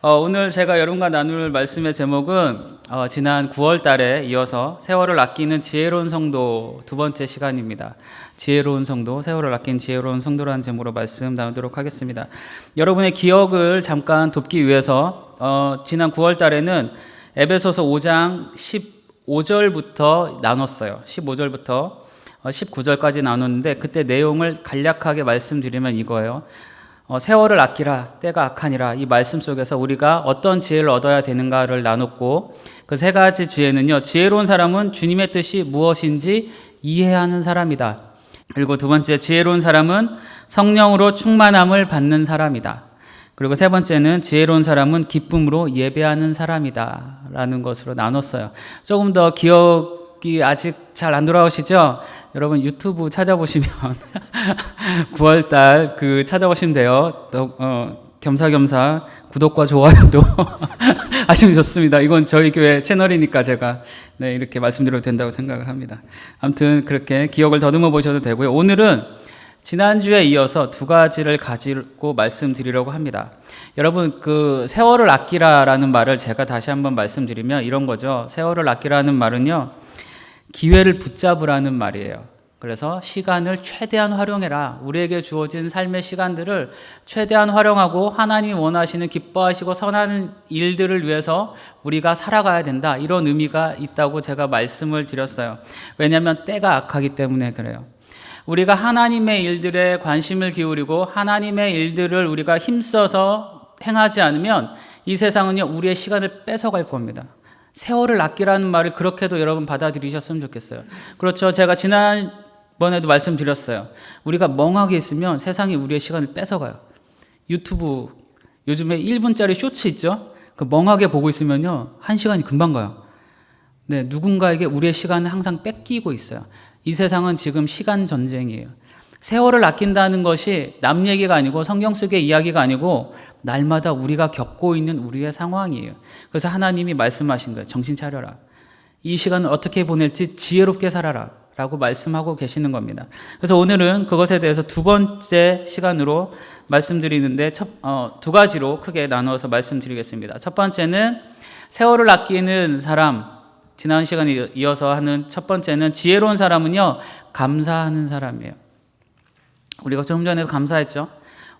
오늘 제가 여러분과 나눌 말씀의 제목은 지난 9월 달에 이어서 세월을 아끼는 지혜로운 성도 두 번째 시간입니다. 지혜로운 성도, 세월을 아끼는 지혜로운 성도라는 제목으로 말씀 나누도록 하겠습니다. 여러분의 기억을 잠깐 돕기 위해서 지난 9월 달에는 에베소서 5장 15절부터 나눴어요. 15절부터 19절까지 나눴는데 그때 내용을 간략하게 말씀드리면 이거예요. 세월을 아끼라 때가 악하니라, 이 말씀 속에서 우리가 어떤 지혜를 얻어야 되는가를 나눴고, 그 세 가지 지혜는요, 지혜로운 사람은 주님의 뜻이 무엇인지 이해하는 사람이다. 그리고 두 번째, 지혜로운 사람은 성령으로 충만함을 받는 사람이다. 그리고 세 번째는 지혜로운 사람은 기쁨으로 예배하는 사람이다 라는 것으로 나눴어요. 조금 더 기억이 아직 잘 안 돌아오시죠? 여러분 유튜브 찾아보시면 9월달 찾아보시면 돼요. 겸사겸사 구독과 좋아요도 하시면 좋습니다. 이건 저희 교회 채널이니까 제가 이렇게 말씀드려도 된다고 생각을 합니다. 아무튼 그렇게 기억을 더듬어 보셔도 되고요. 오늘은 지난주에 이어서 두 가지를 가지고 말씀드리려고 합니다. 여러분, 세월을 아끼라라는 말을 제가 다시 한번 말씀드리면 이런 거죠. 세월을 아끼라는 말은요, 기회를 붙잡으라는 말이에요. 그래서 시간을 최대한 활용해라. 우리에게 주어진 삶의 시간들을 최대한 활용하고 하나님이 원하시는 기뻐하시고 선하는 일들을 위해서 우리가 살아가야 된다. 이런 의미가 있다고 제가 말씀을 드렸어요. 왜냐하면 때가 악하기 때문에 그래요. 우리가 하나님의 일들에 관심을 기울이고 하나님의 일들을 우리가 힘써서 행하지 않으면 이 세상은요, 우리의 시간을 뺏어갈 겁니다. 세월을 아끼라는 말을 그렇게도 여러분 받아들이셨으면 좋겠어요. 그렇죠. 제가 지난번에도 말씀드렸어요. 우리가 멍하게 있으면 세상이 우리의 시간을 뺏어가요. 유튜브 요즘에 1분짜리 쇼츠 있죠? 멍하게 보고 있으면요, 1시간이 금방 가요. 누군가에게 우리의 시간을 항상 뺏기고 있어요. 이 세상은 지금 시간 전쟁이에요. 세월을 아낀다는 것이 남 얘기가 아니고 성경 속의 이야기가 아니고 날마다 우리가 겪고 있는 우리의 상황이에요. 그래서 하나님이 말씀하신 거예요. 정신 차려라. 이 시간을 어떻게 보낼지 지혜롭게 살아라 라고 말씀하고 계시는 겁니다. 그래서 오늘은 그것에 대해서 두 번째 시간으로 말씀드리는데 두 가지로 크게 나누어서 말씀드리겠습니다. 첫 번째는 세월을 아끼는 사람, 지난 시간에 이어서 하는 첫 번째는 지혜로운 사람은요, 감사하는 사람이에요. 우리가 조금 전에도 감사했죠.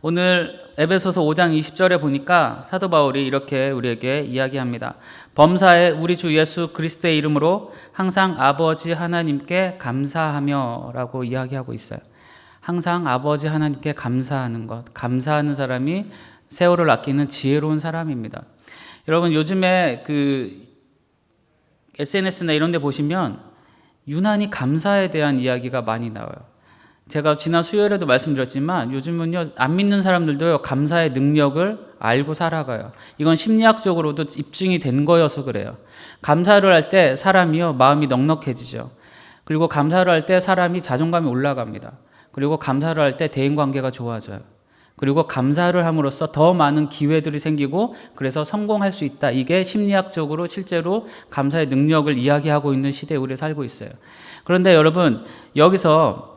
오늘 에베소서 5장 20절에 보니까 사도 바울이 이렇게 우리에게 이야기합니다. 범사에 우리 주 예수 그리스도의 이름으로 항상 아버지 하나님께 감사하며 라고 이야기하고 있어요. 항상 아버지 하나님께 감사하는 것, 감사하는 사람이 세월을 아끼는 지혜로운 사람입니다. 여러분, 요즘에 SNS나 이런 데 보시면 유난히 감사에 대한 이야기가 많이 나와요. 제가 지난 수요일에도 말씀드렸지만 요즘은요, 안 믿는 사람들도요, 감사의 능력을 알고 살아가요. 이건 심리학적으로도 입증이 된 거여서 그래요. 감사를 할 때 사람이요, 마음이 넉넉해지죠. 그리고 감사를 할 때 사람이 자존감이 올라갑니다. 그리고 감사를 할 때 대인관계가 좋아져요. 그리고 감사를 함으로써 더 많은 기회들이 생기고 그래서 성공할 수 있다. 이게 심리학적으로 실제로 감사의 능력을 이야기하고 있는 시대에 우리가 살고 있어요. 그런데 여러분, 여기서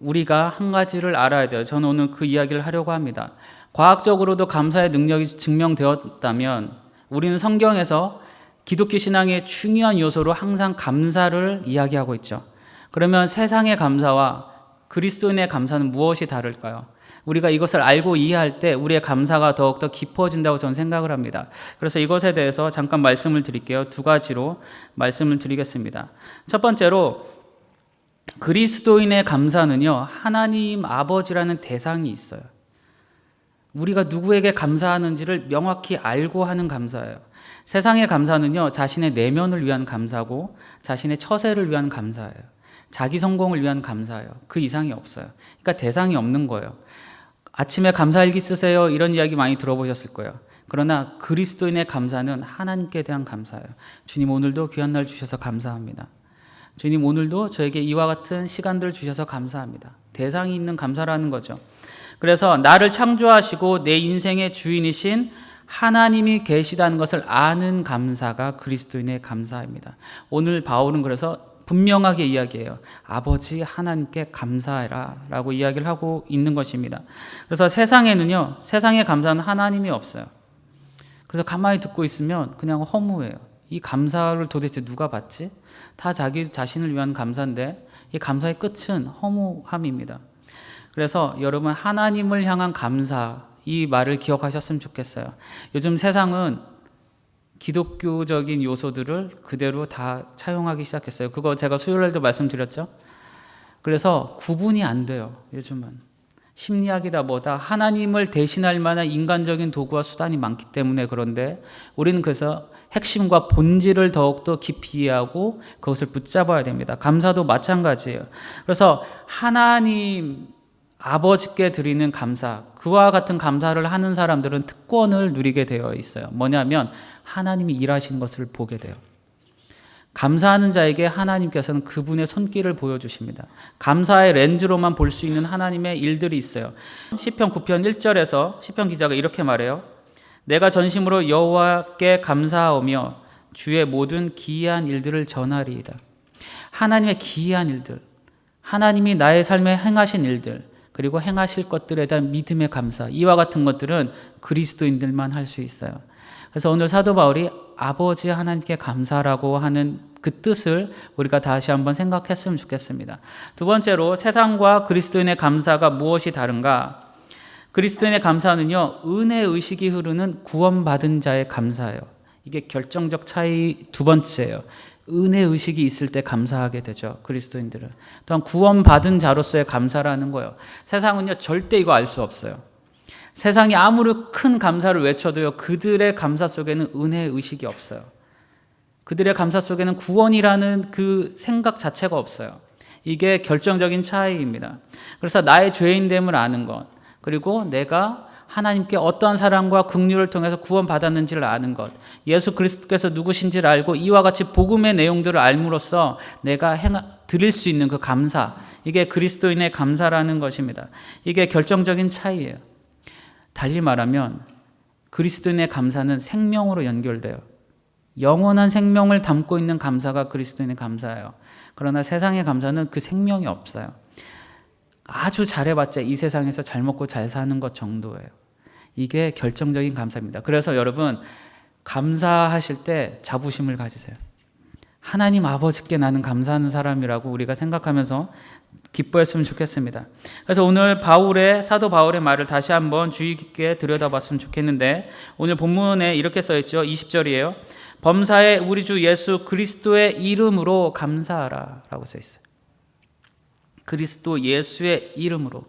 우리가 한 가지를 알아야 돼요. 저는 오늘 그 이야기를 하려고 합니다. 과학적으로도 감사의 능력이 증명되었다면 우리는 성경에서 기독교 신앙의 중요한 요소로 항상 감사를 이야기하고 있죠. 그러면 세상의 감사와 그리스도인의 감사는 무엇이 다를까요? 우리가 이것을 알고 이해할 때 우리의 감사가 더욱더 깊어진다고 저는 생각을 합니다. 그래서 이것에 대해서 잠깐 말씀을 드릴게요. 두 가지로 말씀을 드리겠습니다. 첫 번째로, 그리스도인의 감사는요, 하나님 아버지라는 대상이 있어요. 우리가 누구에게 감사하는지를 명확히 알고 하는 감사예요. 세상의 감사는요, 자신의 내면을 위한 감사고 자신의 처세를 위한 감사예요. 자기 성공을 위한 감사예요. 그 이상이 없어요. 그러니까 대상이 없는 거예요. 아침에 감사일기 쓰세요, 이런 이야기 많이 들어보셨을 거예요. 그러나 그리스도인의 감사는 하나님께 대한 감사예요. 주님, 오늘도 귀한 날 주셔서 감사합니다. 주님, 오늘도 저에게 이와 같은 시간들을 주셔서 감사합니다. 대상이 있는 감사라는 거죠. 그래서 나를 창조하시고 내 인생의 주인이신 하나님이 계시다는 것을 아는 감사가 그리스도인의 감사입니다. 오늘 바울은 그래서 분명하게 이야기해요. 아버지 하나님께 감사해라 라고 이야기를 하고 있는 것입니다. 그래서 세상에는요, 세상의 감사는 하나님이 없어요. 그래서 가만히 듣고 있으면 그냥 허무해요. 이 감사를 도대체 누가 받지? 다 자기 자신을 위한 감사인데 이 감사의 끝은 허무함입니다. 그래서 여러분, 하나님을 향한 감사, 이 말을 기억하셨으면 좋겠어요. 요즘 세상은 기독교적인 요소들을 그대로 다 차용하기 시작했어요. 그거 제가 수요일에도 말씀드렸죠. 그래서 구분이 안 돼요. 요즘은 심리학이다 뭐다 하나님을 대신할 만한 인간적인 도구와 수단이 많기 때문에 그런데 우리는 그래서 핵심과 본질을 더욱더 깊이 이해하고 그것을 붙잡아야 됩니다. 감사도 마찬가지예요. 그래서 하나님 아버지께 드리는 감사, 그와 같은 감사를 하는 사람들은 특권을 누리게 되어 있어요. 뭐냐면 하나님이 일하신 것을 보게 돼요. 감사하는 자에게 하나님께서는 그분의 손길을 보여주십니다. 감사의 렌즈로만 볼 수 있는 하나님의 일들이 있어요. 시편 9편 1절에서 시편 기자가 이렇게 말해요. 내가 전심으로 여호와께 감사하오며 주의 모든 기이한 일들을 전하리이다. 하나님의 기이한 일들, 하나님이 나의 삶에 행하신 일들, 그리고 행하실 것들에 대한 믿음의 감사, 이와 같은 것들은 그리스도인들만 할 수 있어요. 그래서 오늘 사도 바울이 아버지 하나님께 감사라고 하는 그 뜻을 우리가 다시 한번 생각했으면 좋겠습니다. 두 번째로 세상과 그리스도인의 감사가 무엇이 다른가? 그리스도인의 감사는요, 은혜의식이 흐르는 구원받은 자의 감사예요. 이게 결정적 차이 두 번째예요. 은혜의식이 있을 때 감사하게 되죠. 그리스도인들은. 또한 구원받은 자로서의 감사라는 거예요. 세상은요, 절대 이거 알 수 없어요. 세상이 아무리 큰 감사를 외쳐도요, 그들의 감사 속에는 은혜의식이 없어요. 그들의 감사 속에는 구원이라는 그 생각 자체가 없어요. 이게 결정적인 차이입니다. 그래서 나의 죄인됨을 아는 것, 그리고 내가 하나님께 어떠한 사랑과 긍휼을 통해서 구원받았는지를 아는 것, 예수 그리스도께서 누구신지를 알고 이와 같이 복음의 내용들을 알므로써 내가 드릴 수 있는 그 감사, 이게 그리스도인의 감사라는 것입니다. 이게 결정적인 차이예요. 달리 말하면 그리스도인의 감사는 생명으로 연결돼요. 영원한 생명을 담고 있는 감사가 그리스도인의 감사예요. 그러나 세상의 감사는 그 생명이 없어요. 아주 잘해봤자 이 세상에서 잘 먹고 잘 사는 것 정도예요. 이게 결정적인 감사입니다. 그래서 여러분, 감사하실 때 자부심을 가지세요. 하나님 아버지께 나는 감사하는 사람이라고 우리가 생각하면서 기뻐했으면 좋겠습니다. 그래서 오늘 사도 바울의 말을 다시 한번 주의 깊게 들여다봤으면 좋겠는데, 오늘 본문에 이렇게 써있죠. 20절이에요. 범사에 우리 주 예수 그리스도의 이름으로 감사하라 라고 써있어요. 그리스도 예수의 이름으로.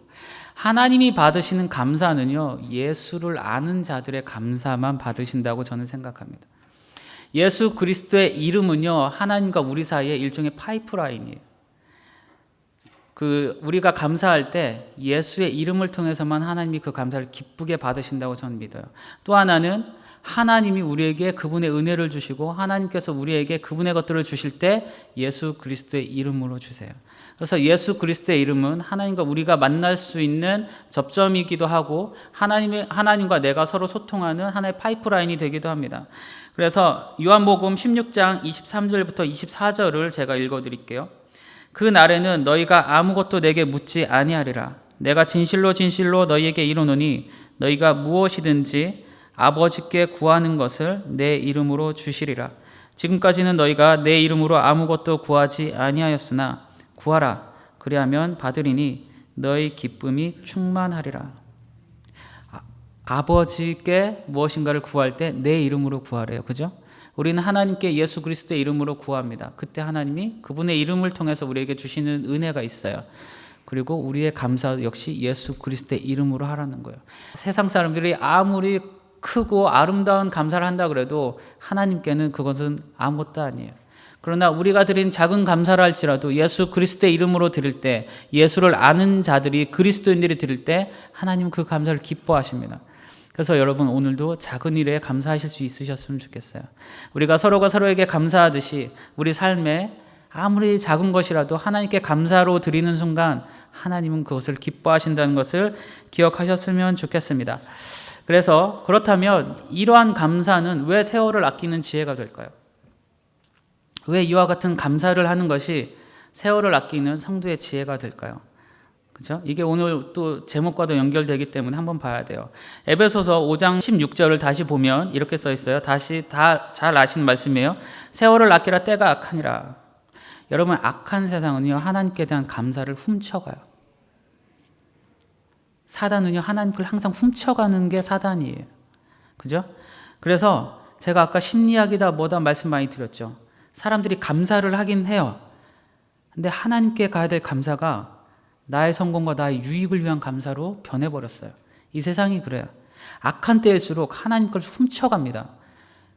하나님이 받으시는 감사는요, 예수를 아는 자들의 감사만 받으신다고 저는 생각합니다. 예수 그리스도의 이름은요, 하나님과 우리 사이에 일종의 파이프라인이에요. 우리가 감사할 때 예수의 이름을 통해서만 하나님이 그 감사를 기쁘게 받으신다고 저는 믿어요. 또 하나는 하나님이 우리에게 그분의 은혜를 주시고 하나님께서 우리에게 그분의 것들을 주실 때 예수 그리스도의 이름으로 주세요. 그래서 예수 그리스도의 이름은 하나님과 우리가 만날 수 있는 접점이기도 하고 하나님과 내가 서로 소통하는 하나의 파이프라인이 되기도 합니다. 그래서 요한복음 16장 23절부터 24절을 제가 읽어드릴게요. 그 날에는 너희가 아무것도 내게 묻지 아니하리라. 내가 진실로 진실로 너희에게 이르노니 너희가 무엇이든지 아버지께 구하는 것을 내 이름으로 주시리라. 지금까지는 너희가 내 이름으로 아무것도 구하지 아니하였으나 구하라. 그리하면 받으리니 너희 기쁨이 충만하리라. 아버지께 무엇인가를 구할 때 내 이름으로 구하래요. 그죠? 우리는 하나님께 예수 그리스도의 이름으로 구합니다. 그때 하나님이 그분의 이름을 통해서 우리에게 주시는 은혜가 있어요. 그리고 우리의 감사 역시 예수 그리스도의 이름으로 하라는 거예요. 세상 사람들이 아무리 크고 아름다운 감사를 한다 그래도 하나님께는 그것은 아무것도 아니에요. 그러나 우리가 드린 작은 감사를 할지라도 예수 그리스도의 이름으로 드릴 때, 예수를 아는 자들이, 그리스도인들이 드릴 때 하나님은 그 감사를 기뻐하십니다. 그래서 여러분, 오늘도 작은 일에 감사하실 수 있으셨으면 좋겠어요. 우리가 서로가 서로에게 감사하듯이 우리 삶에 아무리 작은 것이라도 하나님께 감사로 드리는 순간 하나님은 그것을 기뻐하신다는 것을 기억하셨으면 좋겠습니다. 그래서 그렇다면 이러한 감사는 왜 세월을 아끼는 지혜가 될까요? 왜 이와 같은 감사를 하는 것이 세월을 아끼는 성도의 지혜가 될까요? 그죠? 이게 오늘 또 제목과도 연결되기 때문에 한번 봐야 돼요. 에베소서 5장 16절을 다시 보면 이렇게 써 있어요. 다시 다 잘 아시는 말씀이에요. 세월을 아끼라 때가 악하니라. 여러분, 악한 세상은요, 하나님께 대한 감사를 훔쳐가요. 사단은요, 하나님을 항상 훔쳐가는 게 사단이에요. 그죠? 그래서 제가 아까 심리학이다 뭐다 말씀 많이 드렸죠. 사람들이 감사를 하긴 해요. 근데 하나님께 가야 될 감사가 나의 성공과 나의 유익을 위한 감사로 변해버렸어요. 이 세상이 그래요. 악한 때일수록 하나님 걸 훔쳐갑니다.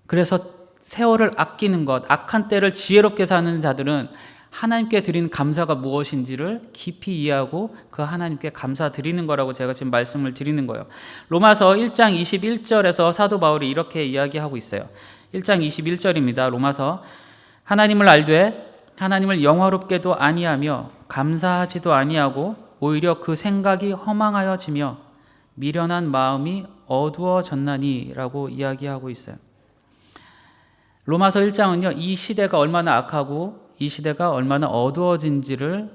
그래서 세월을 아끼는 것, 악한 때를 지혜롭게 사는 자들은 하나님께 드리는 감사가 무엇인지를 깊이 이해하고 그 하나님께 감사드리는 거라고 제가 지금 말씀을 드리는 거예요. 로마서 1장 21절에서 사도 바울이 이렇게 이야기하고 있어요. 1장 21절입니다. 로마서 하나님을 알되 하나님을 영화롭게도 아니하며 감사하지도 아니하고 오히려 그 생각이 허망하여지며 미련한 마음이 어두워졌나니 라고 이야기하고 있어요. 로마서 1장은요, 이 시대가 얼마나 악하고 이 시대가 얼마나 어두워진지를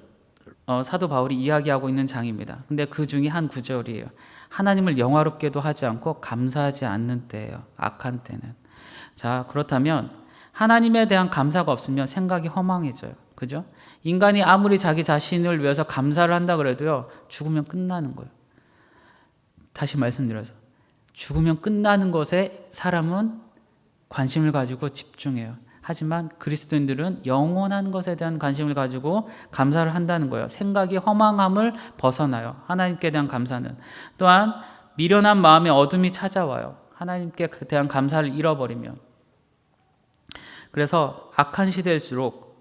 사도 바울이 이야기하고 있는 장입니다. 근데 그 중에 한 구절이에요. 하나님을 영화롭게도 하지 않고 감사하지 않는 때예요. 악한 때는. 자, 그렇다면 하나님에 대한 감사가 없으면 생각이 허망해져요. 그죠? 인간이 아무리 자기 자신을 위해서 감사를 한다 그래도요, 죽으면 끝나는 거예요. 다시 말씀드려서 죽으면 끝나는 것에 사람은 관심을 가지고 집중해요. 하지만 그리스도인들은 영원한 것에 대한 관심을 가지고 감사를 한다는 거예요. 생각이 허망함을 벗어나요. 하나님께 대한 감사는. 또한 미련한 마음의 어둠이 찾아와요. 하나님께 대한 감사를 잃어버리면. 그래서 악한 시대일수록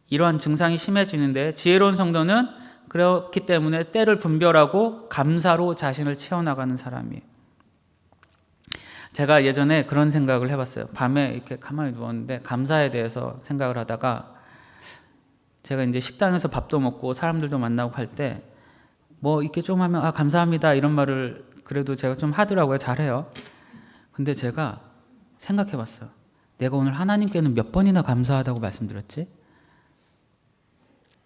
이러한 증상이 심해지는데 지혜로운 성도는 그렇기 때문에 때를 분별하고 감사로 자신을 채워나가는 사람이에요. 제가 예전에 그런 생각을 해봤어요. 밤에 이렇게 가만히 누웠는데 감사에 대해서 생각을 하다가 제가 이제 식당에서 밥도 먹고 사람들도 만나고 할 때 뭐 이렇게 좀 하면 아 감사합니다 이런 말을 그래도 제가 좀 하더라고요. 잘해요. 근데 제가 생각해봤어요. 내가 오늘 하나님께는 몇 번이나 감사하다고 말씀드렸지?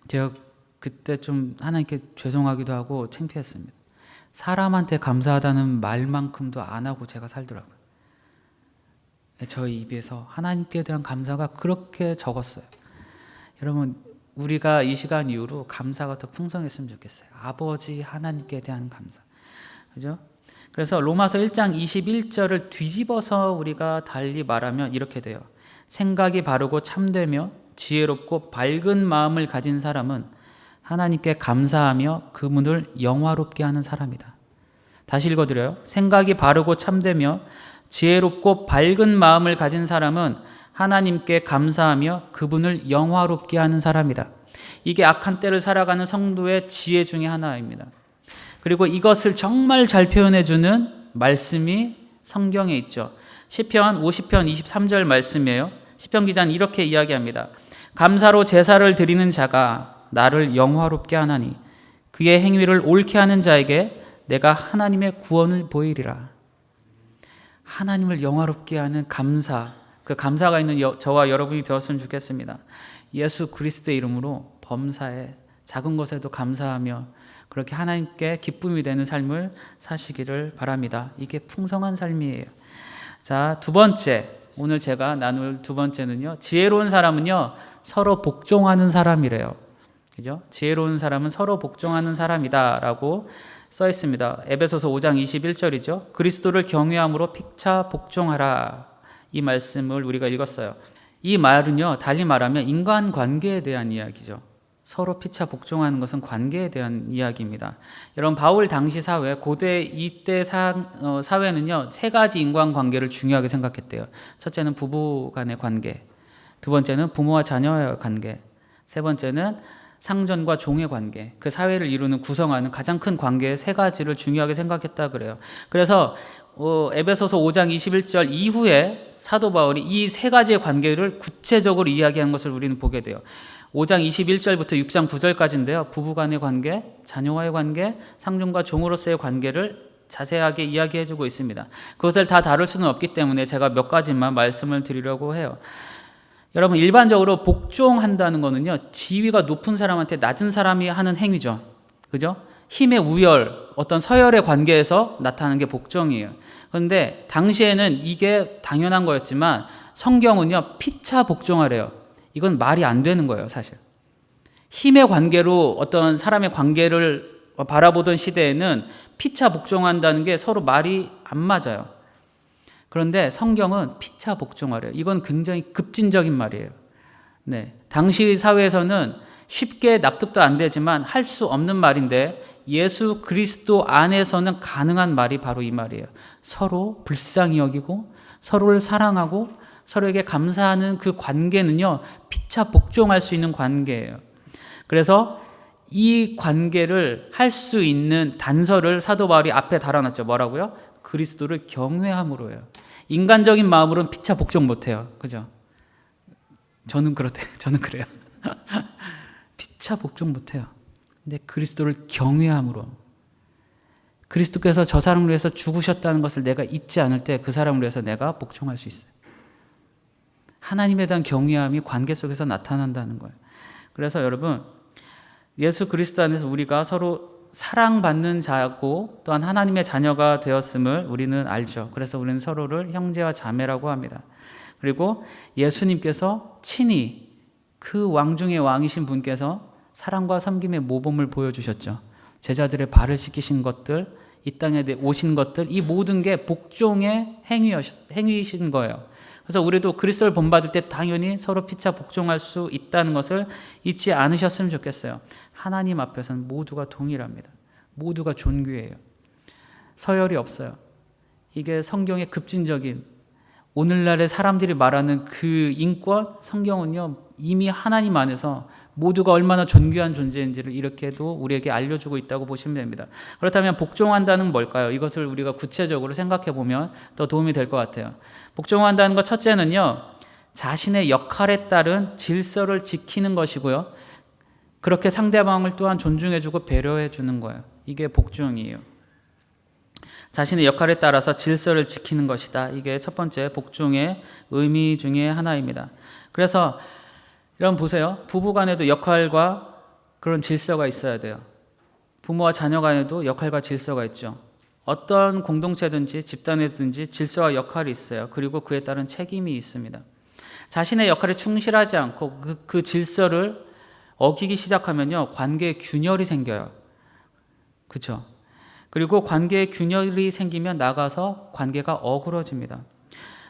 제가 그때 좀 하나님께 죄송하기도 하고 창피했습니다. 사람한테 감사하다는 말만큼도 안 하고 제가 살더라고요. 저희 입에서 하나님께 대한 감사가 그렇게 적었어요. 여러분, 우리가 이 시간 이후로 감사가 더 풍성했으면 좋겠어요. 아버지 하나님께 대한 감사. 그죠? 그래서 로마서 1장 21절을 뒤집어서 우리가 달리 말하면 이렇게 돼요. 생각이 바르고 참되며 지혜롭고 밝은 마음을 가진 사람은 하나님께 감사하며 그분을 영화롭게 하는 사람이다. 다시 읽어드려요. 생각이 바르고 참되며 지혜롭고 밝은 마음을 가진 사람은 하나님께 감사하며 그분을 영화롭게 하는 사람이다. 이게 악한 때를 살아가는 성도의 지혜 중에 하나입니다. 그리고 이것을 정말 잘 표현해주는 말씀이 성경에 있죠. 시편 50편 23절 말씀이에요. 시편 기자는 이렇게 이야기합니다. 감사로 제사를 드리는 자가 나를 영화롭게 하나니 그의 행위를 옳게 하는 자에게 내가 하나님의 구원을 보이리라. 하나님을 영화롭게 하는 감사, 그 감사가 있는 저와 여러분이 되었으면 좋겠습니다. 예수 그리스도의 이름으로 범사에 작은 것에도 감사하며 그렇게 하나님께 기쁨이 되는 삶을 사시기를 바랍니다. 이게 풍성한 삶이에요. 자, 두 번째, 오늘 제가 나눌 두 번째는요, 지혜로운 사람은요 서로 복종하는 사람이래요. 그죠? 지혜로운 사람은 서로 복종하는 사람이다라고 써 있습니다. 에베소서 5장 21절이죠. 그리스도를 경외함으로 피차 복종하라. 이 말씀을 우리가 읽었어요. 이 말은요, 달리 말하면 인간관계에 대한 이야기죠. 서로 피차 복종하는 것은 관계에 대한 이야기입니다. 여러분, 바울 당시 사회, 고대 이때 사회는요, 세 가지 인간관계를 중요하게 생각했대요. 첫째는 부부 간의 관계, 두 번째는 부모와 자녀의 관계, 세 번째는 상전과 종의 관계, 그 사회를 이루는 구성하는 가장 큰 관계 세 가지를 중요하게 생각했다 그래요. 그래서 에베소서 5장 21절 이후에 사도 바울이 이 세 가지의 관계를 구체적으로 이야기한 것을 우리는 보게 돼요. 5장 21절부터 6장 9절까지인데요. 부부 간의 관계, 자녀와의 관계, 상전과 종으로서의 관계를 자세하게 이야기해주고 있습니다. 그것을 다 다룰 수는 없기 때문에 제가 몇 가지만 말씀을 드리려고 해요. 여러분, 일반적으로 복종한다는 거는요, 지위가 높은 사람한테 낮은 사람이 하는 행위죠. 그죠? 힘의 우열, 어떤 서열의 관계에서 나타나는 게 복종이에요. 그런데 당시에는 이게 당연한 거였지만 성경은요, 피차 복종하래요. 이건 말이 안 되는 거예요, 사실. 힘의 관계로 어떤 사람의 관계를 바라보던 시대에는 피차 복종한다는 게 서로 말이 안 맞아요. 그런데 성경은 피차 복종하래요. 이건 굉장히 급진적인 말이에요. 네. 당시 사회에서는 쉽게 납득도 안 되지만 할 수 없는 말인데 예수 그리스도 안에서는 가능한 말이 바로 이 말이에요. 서로 불쌍히 여기고 서로를 사랑하고 서로에게 감사하는 그 관계는요, 피차 복종할 수 있는 관계예요. 그래서 이 관계를 할 수 있는 단서를 사도 바울이 앞에 달아놨죠. 뭐라고요? 그리스도를 경외함으로요. 인간적인 마음으로는 피차 복종 못해요. 그죠? 저는 그래요. 피차 복종 못해요. 근데 그리스도를 경외함으로, 그리스도께서 저 사람을 위해서 죽으셨다는 것을 내가 잊지 않을 때 그 사람을 위해서 내가 복종할 수 있어요. 하나님에 대한 경외함이 관계 속에서 나타난다는 거예요. 그래서 여러분, 예수 그리스도 안에서 우리가 서로 사랑받는 자고 또한 하나님의 자녀가 되었음을 우리는 알죠. 그래서 우리는 서로를 형제와 자매라고 합니다. 그리고 예수님께서 친히 그 왕 중의 왕이신 분께서 사랑과 섬김의 모범을 보여주셨죠. 제자들의 발을 씻기신 것들, 이 땅에 오신 것들, 이 모든 게 복종의 행위이신 거예요. 그래서 우리도 그리스도를 본받을 때 당연히 서로 피차 복종할 수 있다는 것을 잊지 않으셨으면 좋겠어요. 하나님 앞에서는 모두가 동일합니다. 모두가 존귀해요. 서열이 없어요. 이게 성경의 급진적인, 오늘날의 사람들이 말하는 그 인권, 성경은요 이미 하나님 안에서 모두가 얼마나 존귀한 존재인지를 이렇게도 우리에게 알려주고 있다고 보시면 됩니다. 그렇다면 복종한다는 뭘까요? 이것을 우리가 구체적으로 생각해 보면 더 도움이 될 것 같아요. 복종한다는 것 첫째는요, 자신의 역할에 따른 질서를 지키는 것이고요, 그렇게 상대방을 또한 존중해주고 배려해주는 거예요. 이게 복종이에요. 자신의 역할에 따라서 질서를 지키는 것이다. 이게 첫 번째 복종의 의미 중에 하나입니다. 그래서 여러분 보세요. 부부 간에도 역할과 그런 질서가 있어야 돼요. 부모와 자녀 간에도 역할과 질서가 있죠. 어떤 공동체든지 집단이든지 질서와 역할이 있어요. 그리고 그에 따른 책임이 있습니다. 자신의 역할에 충실하지 않고 그 질서를 어기기 시작하면요, 관계에 균열이 생겨요. 그렇죠? 그리고 관계에 균열이 생기면 나가서 관계가 어그러집니다.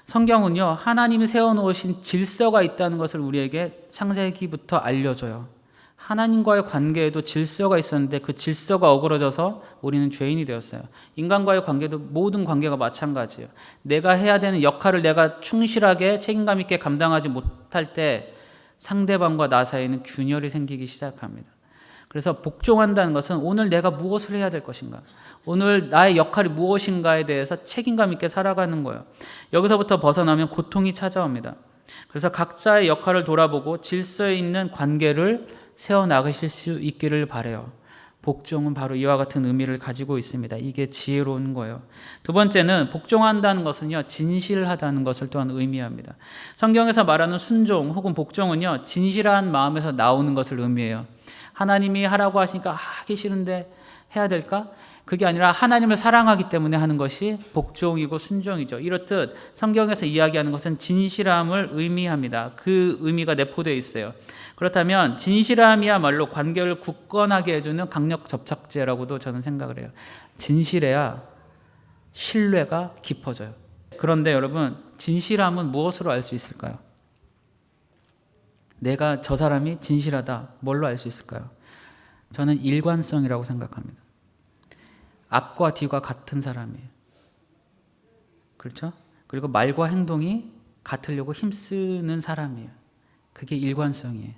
성경은요, 하나님이 세워놓으신 질서가 있다는 것을 우리에게 창세기부터 알려줘요. 하나님과의 관계에도 질서가 있었는데 그 질서가 어그러져서 우리는 죄인이 되었어요. 인간과의 관계도 모든 관계가 마찬가지예요. 내가 해야 되는 역할을 내가 충실하게 책임감 있게 감당하지 못할 때 상대방과 나 사이에는 균열이 생기기 시작합니다. 그래서 복종한다는 것은 오늘 내가 무엇을 해야 될 것인가, 오늘 나의 역할이 무엇인가에 대해서 책임감 있게 살아가는 거예요. 여기서부터 벗어나면 고통이 찾아옵니다. 그래서 각자의 역할을 돌아보고 질서 있는 관계를 세워나가실 수 있기를 바라요. 복종은 바로 이와 같은 의미를 가지고 있습니다. 이게 지혜로운 거예요. 두 번째는 복종한다는 것은요, 진실하다는 것을 또한 의미합니다. 성경에서 말하는 순종 혹은 복종은요, 진실한 마음에서 나오는 것을 의미해요. 하나님이 하라고 하시니까 하기 싫은데 해야 될까? 그게 아니라 하나님을 사랑하기 때문에 하는 것이 복종이고 순종이죠. 이렇듯 성경에서 이야기하는 것은 진실함을 의미합니다. 그 의미가 내포되어 있어요. 그렇다면 진실함이야말로 관계를 굳건하게 해주는 강력 접착제라고도 저는 생각을 해요. 진실해야 신뢰가 깊어져요. 그런데 여러분, 진실함은 무엇으로 알 수 있을까요? 내가 저 사람이 진실하다, 뭘로 알 수 있을까요? 저는 일관성이라고 생각합니다. 앞과 뒤가 같은 사람이에요. 그렇죠? 그리고 말과 행동이 같으려고 힘쓰는 사람이에요. 그게 일관성이에요.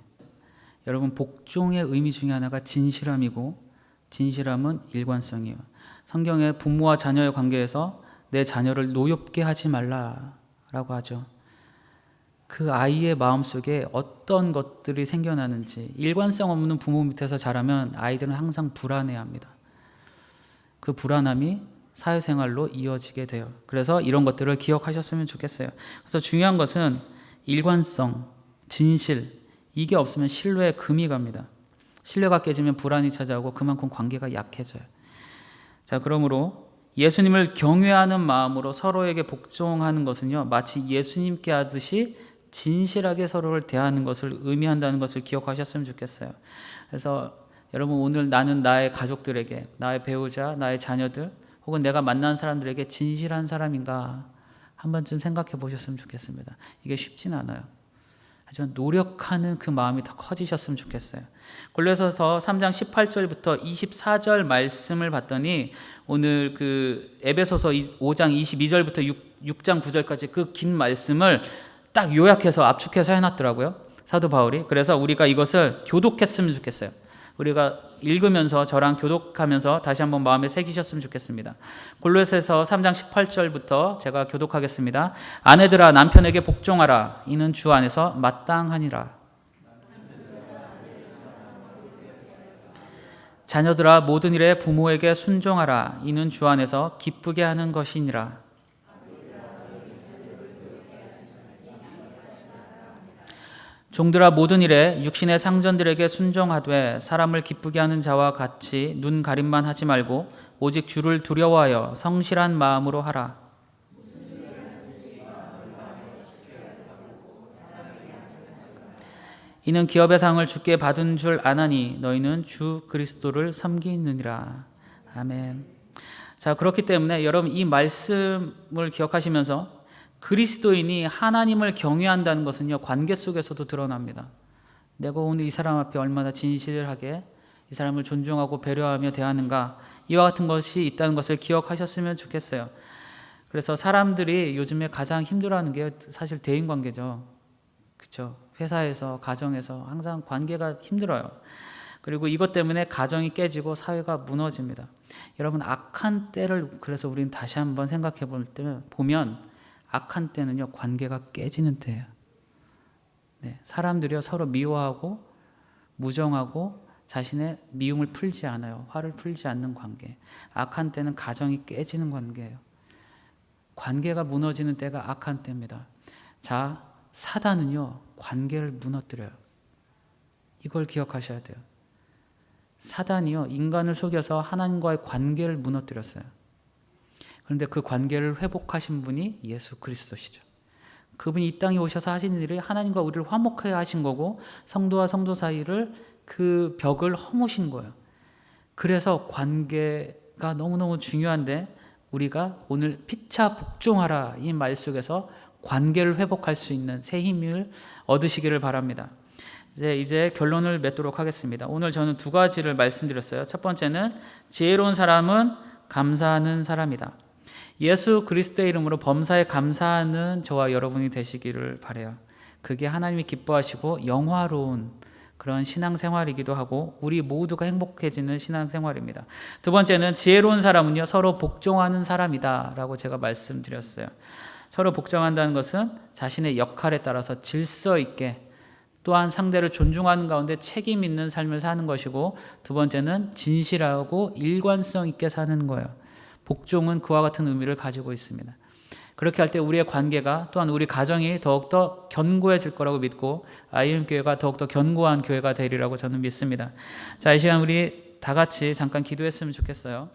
여러분, 복종의 의미 중에 하나가 진실함이고, 진실함은 일관성이에요. 성경에 부모와 자녀의 관계에서 내 자녀를 노엽게 하지 말라라고 하죠. 그 아이의 마음속에 어떤 것들이 생겨나는지, 일관성 없는 부모 밑에서 자라면 아이들은 항상 불안해합니다. 그 불안함이 사회생활로 이어지게 돼요. 그래서 이런 것들을 기억하셨으면 좋겠어요. 그래서 중요한 것은 일관성, 진실, 이게 없으면 신뢰에 금이 갑니다. 신뢰가 깨지면 불안이 찾아오고 그만큼 관계가 약해져요. 자, 그러므로 예수님을 경외하는 마음으로 서로에게 복종하는 것은요, 마치 예수님께 하듯이 진실하게 서로를 대하는 것을 의미한다는 것을 기억하셨으면 좋겠어요. 그래서 여러분, 오늘 나는 나의 가족들에게, 나의 배우자, 나의 자녀들, 혹은 내가 만난 사람들에게 진실한 사람인가 한 번쯤 생각해 보셨으면 좋겠습니다. 이게 쉽진 않아요. 하지만 노력하는 그 마음이 더 커지셨으면 좋겠어요. 골로새서 3장 18절부터 24절 말씀을 봤더니 오늘 그 에베소서 5장 22절부터 6장 9절까지 그 긴 말씀을 딱 요약해서 압축해서 해놨더라고요, 사도 바울이. 그래서 우리가 이것을 교독했으면 좋겠어요. 우리가 읽으면서 저랑 교독하면서 다시 한번 마음에 새기셨으면 좋겠습니다. 골로새서 3장 18절부터 제가 교독하겠습니다. 아내들아 남편에게 복종하라. 이는 주 안에서 마땅하니라. 자녀들아 모든 일에 부모에게 순종하라. 이는 주 안에서 기쁘게 하는 것이니라. 종들아 모든 일에 육신의 상전들에게 순종하되 사람을 기쁘게 하는 자와 같이 눈 가림만 하지 말고 오직 주를 두려워하여 성실한 마음으로 하라. 이는 기업의 상을 주께 받은 줄 아나니 너희는 주 그리스도를 섬기느니라. 아멘. 자, 그렇기 때문에 여러분 이 말씀을 기억하시면서 그리스도인이 하나님을 경외한다는 것은요, 관계 속에서도 드러납니다. 내가 오늘 이 사람 앞에 얼마나 진실하게 이 사람을 존중하고 배려하며 대하는가, 이와 같은 것이 있다는 것을 기억하셨으면 좋겠어요. 그래서 사람들이 요즘에 가장 힘들어하는 게 사실 대인관계죠. 그렇죠? 회사에서, 가정에서 항상 관계가 힘들어요. 그리고 이것 때문에 가정이 깨지고 사회가 무너집니다. 여러분, 악한 때를 그래서 우리는 다시 한번 생각해 보면 악한 때는요, 관계가 깨지는 때예요. 네, 사람들이요 서로 미워하고 무정하고 자신의 미움을 풀지 않아요. 화를 풀지 않는 관계. 악한 때는 가정이 깨지는 관계예요. 관계가 무너지는 때가 악한 때입니다. 자, 사단은요 관계를 무너뜨려요. 이걸 기억하셔야 돼요. 사단이요 인간을 속여서 하나님과의 관계를 무너뜨렸어요. 그런데 그 관계를 회복하신 분이 예수 그리스도시죠. 그분이 이 땅에 오셔서 하시는 일이 하나님과 우리를 화목하게 하신 거고 성도와 성도 사이를 그 벽을 허무신 거예요. 그래서 관계가 너무너무 중요한데 우리가 오늘 피차 복종하라 이 말 속에서 관계를 회복할 수 있는 새 힘을 얻으시기를 바랍니다. 이제 결론을 맺도록 하겠습니다. 오늘 저는 두 가지를 말씀드렸어요. 첫 번째는 지혜로운 사람은 감사하는 사람이다. 예수 그리스도의 이름으로 범사에 감사하는 저와 여러분이 되시기를 바라요. 그게 하나님이 기뻐하시고 영화로운 그런 신앙생활이기도 하고 우리 모두가 행복해지는 신앙생활입니다. 두 번째는 지혜로운 사람은요 서로 복종하는 사람이다 라고 제가 말씀드렸어요. 서로 복종한다는 것은 자신의 역할에 따라서 질서 있게 또한 상대를 존중하는 가운데 책임 있는 삶을 사는 것이고, 두 번째는 진실하고 일관성 있게 사는 거예요. 복종은 그와 같은 의미를 가지고 있습니다. 그렇게 할 때 우리의 관계가 또한 우리 가정이 더욱더 견고해질 거라고 믿고 IM교회가 더욱더 견고한 교회가 되리라고 저는 믿습니다. 자, 이 시간 우리 다 같이 잠깐 기도했으면 좋겠어요.